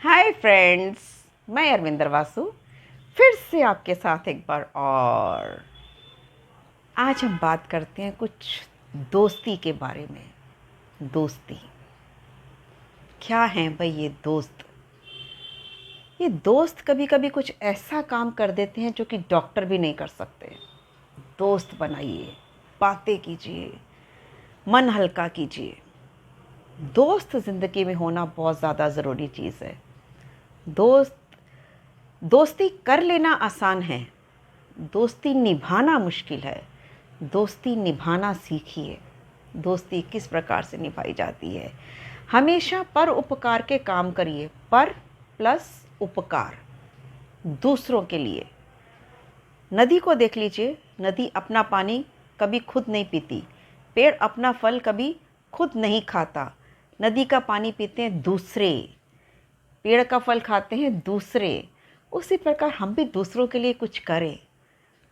Hi friends, मैं अरविंदर वासु फिर से आपके साथ एक बार। और आज हम बात करते हैं कुछ दोस्ती के बारे में। दोस्ती क्या है भाई? ये दोस्त कभी कभी कुछ ऐसा काम कर देते हैं जो कि डॉक्टर भी नहीं कर सकते। दोस्त बनाइए, बातें कीजिए, मन हल्का कीजिए। दोस्त ज़िंदगी में होना बहुत ज़्यादा ज़रूरी चीज़ है। दोस्ती कर लेना आसान है, दोस्ती निभाना मुश्किल है। दोस्ती निभाना सीखिए। दोस्ती किस प्रकार से निभाई जाती है। हमेशा पर उपकार के काम करिए। पर प्लस उपकार, दूसरों के लिए। नदी को देख लीजिए, नदी अपना पानी कभी खुद नहीं पीती। पेड़ अपना फल कभी खुद नहीं खाता। नदी का पानी पीते हैं दूसरे, पेड़ का फल खाते हैं दूसरे। उसी प्रकार हम भी दूसरों के लिए कुछ करें।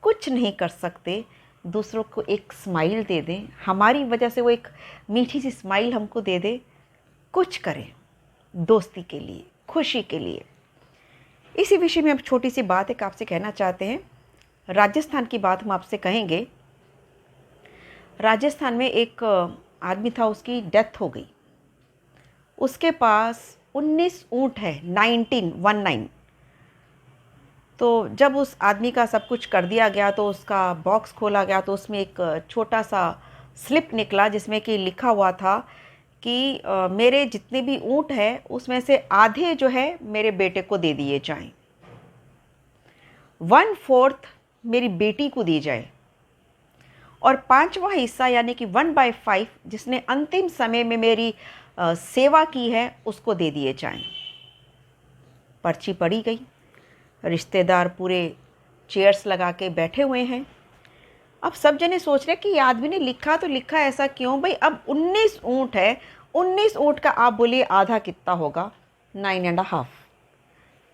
कुछ नहीं कर सकते, दूसरों को एक स्माइल दे दें। हमारी वजह से वो एक मीठी सी स्माइल हमको दे दे। कुछ करें दोस्ती के लिए, खुशी के लिए। इसी विषय में अब छोटी सी बात एक आपसे कहना चाहते हैं। राजस्थान की बात हम आपसे कहेंगे। राजस्थान में एक आदमी था, उसकी डेथ हो गई। उसके पास 19 ऊँट है, 1919। तो जब उस आदमी का सब कुछ कर दिया गया तो उसका बॉक्स खोला गया तो उसमें एक छोटा सा स्लिप निकला जिसमें कि लिखा हुआ था कि मेरे जितने भी ऊँट हैं उसमें से आधे जो है मेरे बेटे को दे दिए जाएं, 1/4 मेरी बेटी को दी जाए, और 5वां हिस्सा यानी कि 1/5 जिसने अंतिम समय में मेरी सेवा की है उसको दे दिए जाएं। पर्ची पड़ी गई। रिश्तेदार पूरे चेयर्स लगा के बैठे हुए हैं। अब सब जने सोच रहे कि ये आदमी ने लिखा तो लिखा ऐसा क्यों भाई? अब 19 ऊँट है, 19 ऊँट का आप बोलिए आधा कितना होगा? 9.5।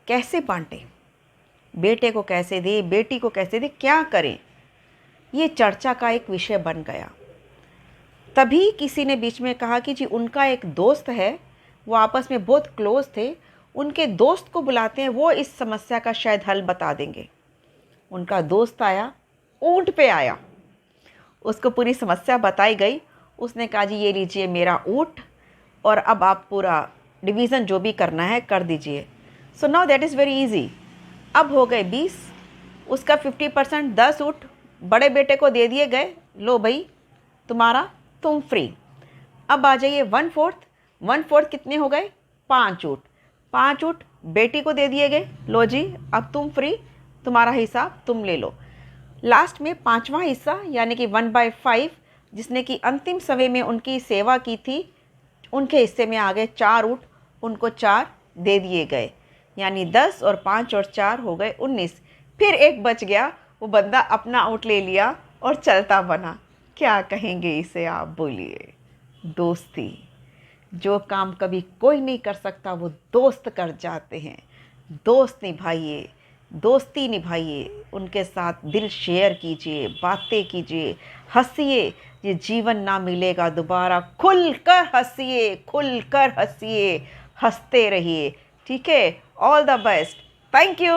कैसे बांटे? बेटे को कैसे दे, बेटी को कैसे दे, क्या करें? ये चर्चा का एक विषय बन गया। तभी किसी ने बीच में कहा कि जी उनका एक दोस्त है, वो आपस में बहुत क्लोज थे, उनके दोस्त को बुलाते हैं, वो इस समस्या का शायद हल बता देंगे। उनका दोस्त आया, ऊँट पे आया, उसको पूरी समस्या बताई गई। उसने कहा जी ये लीजिए मेरा ऊँट, और अब आप पूरा डिवीज़न जो भी करना है कर दीजिए। So now that is very easy. अब हो गए 20, उसका 50% 10 ऊँट बड़े बेटे को दे दिए गए। लो भाई तुम्हारा, तुम फ्री। अब आ जाइए 1/4 कितने हो गए? 5 ऊँट। 5 ऊँट बेटी को दे दिए गए। लो जी अब तुम फ्री, तुम्हारा हिसाब तुम ले लो। लास्ट में 5वां हिस्सा यानी कि 1/5 जिसने कि अंतिम समय में उनकी सेवा की थी, उनके हिस्से में आ गए 4 ऊँट, उनको 4 दे दिए गए। यानी 10 और 5 और 4 हो गए 19। फिर एक बच गया, वो बंदा अपना ऊँट ले लिया और चलता बना। क्या कहेंगे इसे आप बोलिए? दोस्ती। जो काम कभी कोई नहीं कर सकता वो दोस्त कर जाते हैं। दोस्त निभाइए, दोस्ती निभाइए, उनके साथ दिल शेयर कीजिए, बातें कीजिए, हंसिए। ये जीवन ना मिलेगा दोबारा। खुलकर हंसिए, खुलकर हंसिए, हंसते रहिए। ठीक है? All the best. Thank you.